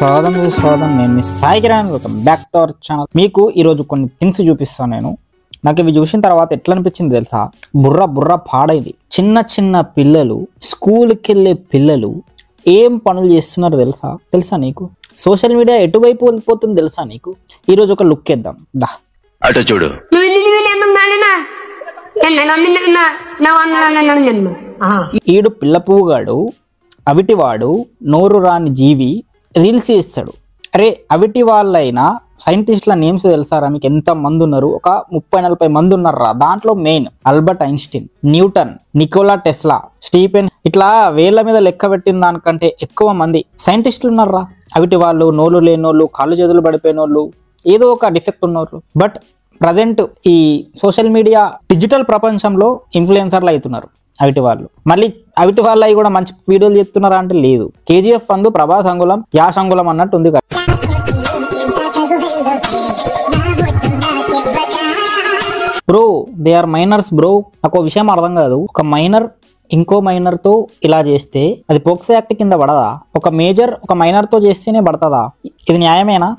స్వాగతం నేను మీ Sai Kiran welcome back to our channel. మీకు ఈరోజు కొన్ని థింగ్స్ చూపిస్తాను. నేను నాకు ఇవి చూసిన తర్వాత ఎట్లా అనిపించింది తెలుసా? బుర్ర పాడైంది. చిన్న పిల్లలు, స్కూల్కి వెళ్ళే పిల్లలు ఏం పనులు చేస్తున్నారు తెలుసా నీకు? సోషల్ మీడియా ఎటువైపు వెళ్ళిపోతుంది తెలుసా నీకు? ఈరోజు ఒక లుక్ వేద్దాం దా. అటు చూడు, ఈడు పిల్ల పువ్వుగాడు, అవిటివాడు, నోరు రాని జీవి రీల్స్ చేస్తాడు. అరే అవిటి వాళ్ళైనా సైంటిస్టుల నేమ్స్ తెలుసారా మీకు? ఎంత మంది ఉన్నారు? ఒక 30-40 మంది ఉన్నారా. దాంట్లో main Albert Einstein, Newton, Nicola Tesla, Stephen, ఇట్లా వేళ్ల మీద లెక్క పెట్టిన దానికంటే ఎక్కువ మంది సైంటిస్టులు ఉన్నారా. అవిటి వాళ్ళు, నోళ్ళు లేనోళ్ళు, కాళ్ళు చేతులు పడిపోయిన వాళ్ళు, ఏదో ఒక డిఫెక్ట్ ఉన్నోళ్ళు. బట్ ప్రజెంట్ ఈ సోషల్ మీడియా డిజిటల్ ప్రపంచంలో ఇన్ఫ్లుయెన్సర్లు అవుతున్నారు అవిటి వాళ్ళు. మళ్ళీ అవిటి వాళ్ళు అవి కూడా మంచి వీడియోలు చేస్తున్నారా అంటే లేదు. కేజీఎఫ్ అందు ప్రభాస్ అంగుళం యాష్ అంగుళం అన్నట్టు ఉంది కదా. Bro they are minors bro. నాకు ఒక విషయం అర్థం కాదు. ఒక మైనర్ ఇంకో మైనర్ తో ఇలా చేస్తే అది పోక్సో యాక్ట్ కింద పడదా? ఒక మేజర్ ఒక మైనర్ తో చేస్తేనే పడతదా? ఇది న్యాయమేనా?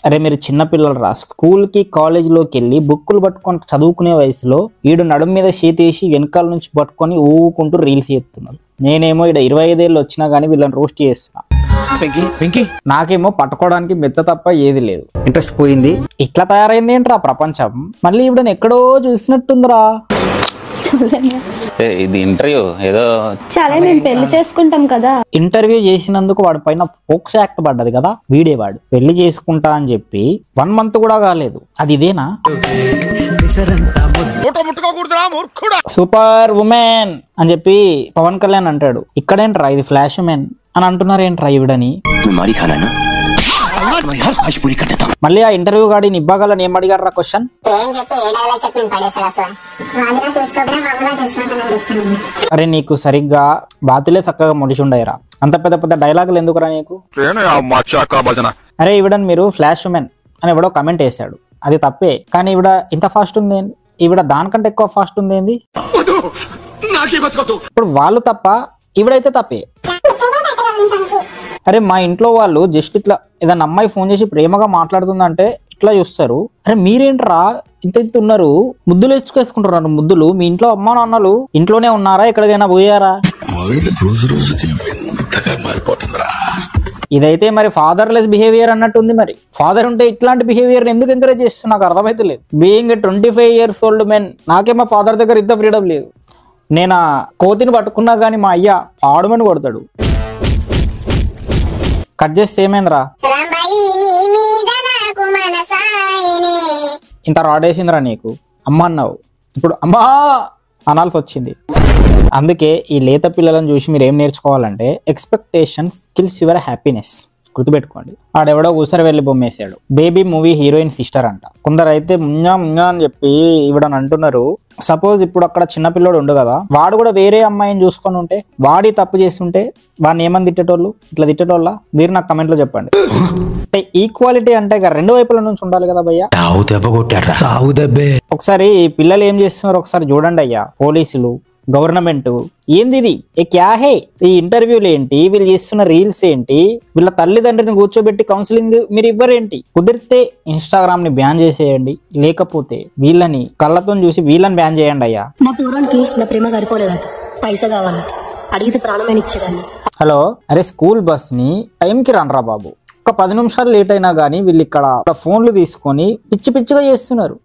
అరే మీరు చిన్నపిల్లలు రా. స్కూల్ కి కాలేజీలోకి వెళ్ళి బుక్కులు పట్టుకొని చదువుకునే వయసులో వీడు నడుము మీద చేతేసి వెనకాల నుంచి పట్టుకొని ఊకుంటూ రీల్స్ చేస్తున్నారు. నేనేమో ఇక్కడ 25 ఏళ్ళు వచ్చినా గానీ వీళ్ళని రోస్ట్ చేస్తున్నా. నాకేమో పట్టుకోవడానికి మెత్త తప్ప ఏది లేదు. ఇంట్రెస్ట్ పోయింది. ఇట్లా తయారైంది ఏంట్రా ప్రపంచం? మళ్ళీ ఇప్పుడు ఎక్కడో చూసినట్టుందిరా. ఇది ఇంటర్వ్యూ ఏదో చాలా మేము పెళ్లి చేసుకుంటాం కదా. ఇంటర్వ్యూ చేసినందుకు వాడి పైన పోక్సో యాక్ట్ పడ్డది కదా. వీడేవాడు పెళ్లి చేసుకుంటా అని చెప్పి 1 మంత్ కూడా కాలేదు. అది ఇదేనా? సూపర్ ఉమెన్ అని చెప్పి పవన్ కళ్యాణ్ అంటాడు. ఇక్కడేంట్రా ఇది ఫ్లాష్ ఉమెన్ అని అంటున్నారు ఏంట్రా ఈవిడని? మళ్ళీ ఆ ఇంటర్వ్యూ గాడి నిబ్బాగాలని ఏం అడిగారా క్వశ్చన్? అరే నీకు సరిగ్గా బాతులే చక్కగా ముడిచుండయరా. అంత పెద్ద డైలాగులు ఎందుకురా నీకు? అరే ఈవిడని మీరు ఫ్లాష్ ఉమెన్ అని ఎవడో కమెంట్ వేసాడు. అది తప్పే. కానీ ఈవిడ ఇంత ఫాస్ట్ ఉంది, ఈవిడ దానికంటే ఎక్కువ ఫాస్ట్ ఉంది ఏంది? ఇప్పుడు వాళ్ళు తప్ప, ఈవిడైతే తప్పే. అరే మా ఇంట్లో వాళ్ళు జస్ట్ ఇట్లా ఏదైనా అమ్మాయి ఫోన్ చేసి ప్రేమగా మాట్లాడుతుందంటే ఇట్లా చూస్తారు. అరే మీరేంట్రా ఇంత ఉన్నారు, ముద్దులు వేసుకుంటున్నారు. ముద్దులు మీ ఇంట్లో అమ్మా నాన్నలు ఇంట్లోనే ఉన్నారా? ఎక్కడికైనా పోయారా? ఇదైతే మరి ఫాదర్లెస్ బిహేవియర్ అన్నట్టుంది. మరి ఫాదర్ ఉంటే ఇట్లాంటి బిహేవియర్ ఎందుకు ఎంకరేజ్ చేస్తున్నా నాకు అర్థమైతే లేదు. బీయింగ్ 25 years old మెన్ నాకేమో ఫాదర్ దగ్గర ఇంత ఫ్రీడమ్ లేదు. నేను కోతిని పట్టుకున్నా కానీ మా అయ్య ఆడమని కొడతాడు. కట్ చేస్తే ఏమైందిరా? ఇంత రాడేసిందిరా నీకు. అమ్మ అన్నావు, ఇప్పుడు అమ్మా అనాల్సి వచ్చింది. అందుకే ఈ లేత పిల్లలను చూసి మీరు ఏం నేర్చుకోవాలంటే ఎక్స్పెక్టేషన్స్ కిల్స్ యువర్ హ్యాపీనెస్. గుర్తుపెట్టుకోండి. ఆడెవడో ఊసరి వెళ్ళి బొమ్మేశాడు. బేబీ మూవీ హీరోయిన్ సిస్టర్ అంట. కొందరు అయితే ముంజా అని చెప్పి ఇవిడని అంటున్నారు. సపోజ్ ఇప్పుడు అక్కడ చిన్నపిల్లోడు ఉండు కదా, వాడు కూడా వేరే అమ్మాయిని చూసుకొని ఉంటే, వాడి తప్పు చేస్తుంటే వాడిని ఏమని తిట్టేటోళ్ళు? ఇట్లా తిట్టేటోళ్ళ? మీరు నాకు కమెంట్ లో చెప్పండి. అంటే ఈక్వాలిటీ అంటే ఇక 2 వైపుల నుంచి ఉండాలి కదా భయ్యా. ఒకసారి పిల్లలు ఏం చేస్తున్నారు ఒకసారి చూడండి అయ్యా. పోలీసులు, గవర్నమెంట్ ఏంది ఇది? ఏ క్యా హే? ఈ ఇంటర్వ్యూలు ఏంటి? వీళ్ళు చేస్తున్న రీల్స్ ఏంటి? వీళ్ళ తల్లిదండ్రిని కూర్చోబెట్టి కౌన్సిలింగ్ మీరు ఇవ్వరేంటి? కుదిరితే ఇన్స్టాగ్రామ్ ని బ్యాన్ చేసేయండి, లేకపోతే వీళ్ళని కళ్ళతో చూసి వీళ్ళని బ్యాన్ చేయండి అయ్యా. మా పూర్వానికి నా ప్రేమ సరిపోలేదట, పైసా కావాలట, అడిగితే ప్రాణమైన ఇచ్చేదాన్ని. హలో, అరే స్కూల్ బస్ ని టైంకి రండ్రా బాబు. ఒక 10 నిమిషాలు లేట్ అయినా గానీ వీళ్ళు ఇక్కడ ఫోన్లు తీసుకొని పిచ్చిగా చేస్తున్నారు.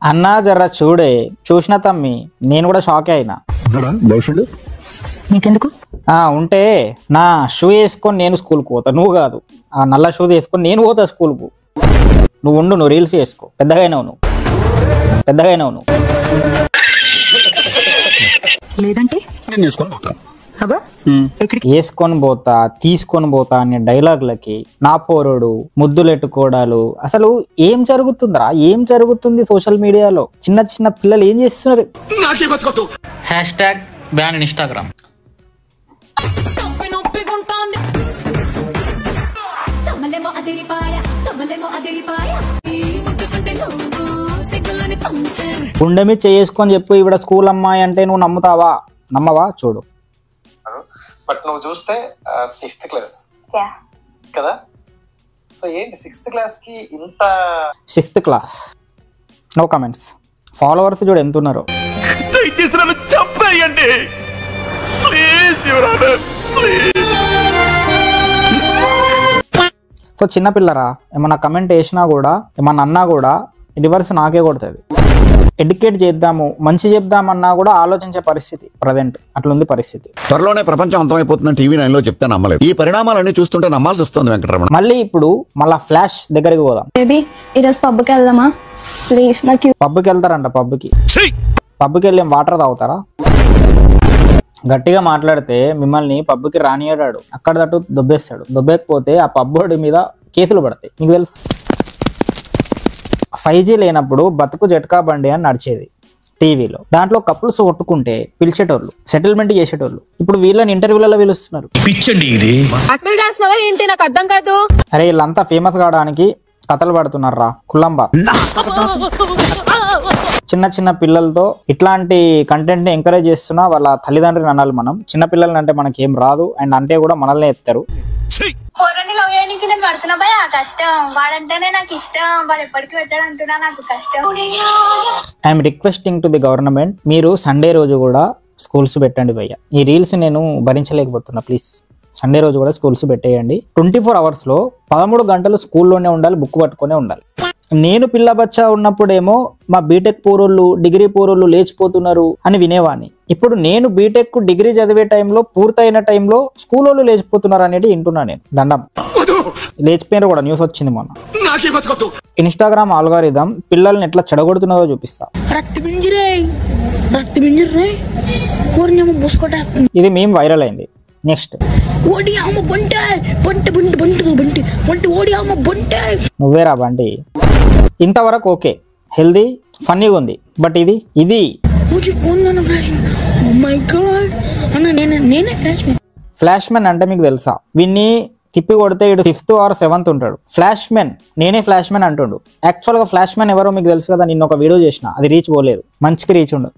అన్నా జర చూడే. చూసిన తమ్మి నేను కూడా షాక్ అయినా. ఉంటే నా షూ వేసుకొని నేను స్కూల్కి పోతా, నువ్వు కాదు. ఆ నల్ల షూ వేసుకొని నేను పోతా స్కూల్కు. నువ్వు ఉండు, నువ్వు రీల్స్ వేసుకో. పెద్దగానే నువ్వు లేదంటే వేసుకొని పోతా, తీసుకొని పోతా అనే డైలాగులకి నా పోరుడు, ముద్దులెట్టుకోవడాలు, అసలు ఏం జరుగుతుందిరా? ఏం జరుగుతుంది సోషల్ మీడియాలో? చిన్న పిల్లలు ఏం చేస్తున్నారు? #ban Instagram. గుండె మీద చేసుకొని చెప్పు ఈవిడ స్కూల్ అమ్మాయి అంటే నువ్వు నమ్మవా? చూడు బట్ నువ్వు చూస్తే 6th క్లాస్ కదా. సో ఏంటి 6th క్లాస్ కి ఇంత 6th class no comments. Followers చూడు ఎంత ఉన్నారు. సో చిన్నపిల్లరా ఏమన్నా కమెంట్ వేసినా కూడా ఏమన్నా అన్నా కూడా రివర్స్ నాకే కొడుతుంది. ఎడ్యుకేట్ చేద్దాము మంచి చెప్దామన్నా కూడా ఆలోచించే పరిస్థితి ప్రజెంట్ అట్లుంది పరిస్థితి. త్వరలోనే ప్రపంచం అంతమైపోతుందని టీవీ 9లో చెప్తే నమ్మలేదు. ఈ పరిణామాలన్నీ చూస్తుంటే నమ్మాల్సి వస్తుంది వెంకటరమణ. మళ్ళీ ఇప్పుడు మళ్ళా ఫ్లాష్ దగ్గరికి పోదాం. బేబీ ఈరోజు పబ్కి వెళ్దామా ప్లీజ్? నాకు పబ్కి వెళ్తారంట. పబ్కి వెళ్ళి వాటర్ తాగుతారా? గట్టిగా మాట్లాడితే మిమ్మల్ని పబ్కి రానియడాడు, అక్కడ తట్టు దొబ్బేస్తాడు. దొబ్బేకపోతే ఆ పబ్బోడి మీద కేసులు పడతాయి. మీకు తెలుసు 5G లేనప్పుడు బతుకు జట్కా బండి అని నడిచేది టీవీలో. దాంట్లో కపుల్స్ కొట్టుకుంటే పిలిచేటోళ్ళు, సెటిల్మెంట్ చేసేటోళ్ళు. ఇప్పుడు వీళ్ళని ఇంటర్వ్యూలలో పిలుస్తున్నారు. అరే వీళ్ళంతా ఫేమస్ కావడానికి కథలు పడుతున్నారా కుల్లంబా. చిన్న చిన్న పిల్లలతో ఇట్లాంటి కంటెంట్ ని ఎంకరేజ్ చేస్తున్నా వాళ్ళ తల్లిదండ్రులు అనాలి. మనం చిన్న పిల్లల్ని అంటే మనకి ఏం రాదు అండ్ అంటే కూడా మనల్ని ఎత్తారు. I'm requesting to the government, మీరు సండే రోజు కూడా స్కూల్స్ పెట్టండి భయ్య. ఈ రీల్స్ నేను భరించలేకపోతున్నా. ప్లీజ్ సండే రోజు కూడా స్కూల్స్ పెట్టేయండి. 24 hours లో 13 గంటలు స్కూల్లోనే ఉండాలి, బుక్ పట్టుకునే ఉండాలి. నేను పిల్ల బచ్చా ఉన్నప్పుడేమో మా బీటెక్ పూరోళ్ళు డిగ్రీ పూరోళ్ళు లేచిపోతున్నారు అని వినేవాడిని. ఇప్పుడు నేను బీటెక్ డిగ్రీ చదివే టైంలో పూర్తయిన టైంలో స్కూల్ వాళ్ళు లేచిపోతున్నారు అనేది వింటున్నా నేను. దండం. లేచిపోయినారు కూడా, న్యూస్ వచ్చింది మొన్న. ఇన్స్టాగ్రామ్ ఆల్గారిథం పిల్లల్ని ఎట్లా చెడగొడుతున్నదో చూపిస్తా. ఇది మేము వైరల్ అయింది. నెక్స్ట్ నువ్వేరా బండి. ఇంతవరకు ఓకే, హెల్దీ ఫన్నీగా ఉంది. బట్ ఇది ఫ్లాష్ మ్యాన్ అంటే మీకు తెలుసా? విన్ని తిప్పి కొడితే ఇటు 5th or 7th ఉంటాడు. ఫ్లాష్ మ్యాన్, నేనే ఫ్లాష్ మ్యాన్ అంటుండు. యాక్చువల్గా ఫ్లాష్ మ్యాన్ ఎవరో మీకు తెలుసు కదా. నిన్న ఒక వీడియో చేసిన, అది రీచ్ పోలేదు, మంచికి రీచ్ ఉండదు.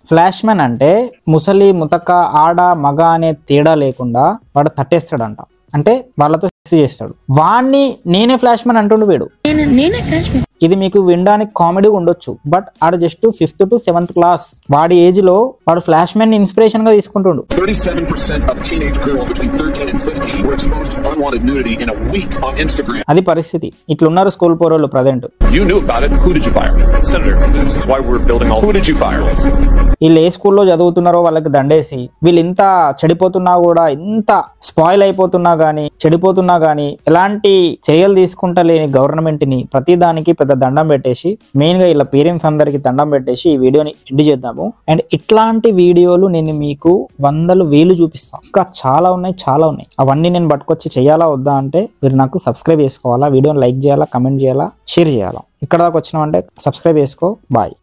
ఫ్లాష్ మ్యాన్ అంటే ముసలి ముతక ఆడ మగ అనే తేడా లేకుండా వాడు తట్టేస్తాడంట. అంటే వాళ్ళతో సెక్స్ చేస్తాడు. వాడిని నేనే ఫ్లాష్ మ్యాన్ అంటుండు వీడు. ఇది మీకు వినడానికి కామెడీ ఉండొచ్చు, బట్ ఆడ just 5th to 7th class. వాడి ఏజ్ లో వాడు ఫ్లాష్ మ్యాన్ ఇన్స్పిరేషన్ గా తీసుకుంటుండు. 37% of teenage girls between 13 and 15 were exposed to unwanted nudity in a week on Instagram. అది పరిస్థితి. ఇట్లున్నారు స్కూల్ పోరోళ్ళు present. You knew about it. Who did you fire? Senator, this is why we're building all. Who did you fire? వీళ్ళు ఏ స్కూల్లో చదువుతున్నారో వాళ్ళకి దండేసి, వీళ్ళు ఇంత చెడిపోతున్నా కూడా, ఇంత స్పాయిల్ అయిపోతున్నా గానీ, చెడిపోతున్నా గానీ ఎలాంటి చర్యలు తీసుకుంటా లేని గవర్నమెంట్ ని ప్రతిదానికి పెద్ద దండం పెట్టేసి, మెయిన్ గా ఇలా పేరెంట్స్ అందరికి దండం పెట్టేసి ఈ వీడియోని ఎండ్ చేద్దాము. అండ్ ఇట్లాంటి వీడియోలు నేను మీకు 100,000 చూపిస్తాను. ఇంకా చాలా ఉన్నాయి. అవన్నీ నేను పట్టుకొచ్చి చేయాలా వద్దా అంటే మీరు నాకు సబ్స్క్రైబ్ చేసుకోవాలా, వీడియోని లైక్ చేయాలా, కమెంట్ చేయాలా, షేర్ చేయాలా. ఇక్కడ దాకా వచ్చినామంటే సబ్స్క్రైబ్ చేసుకో. బాయ్.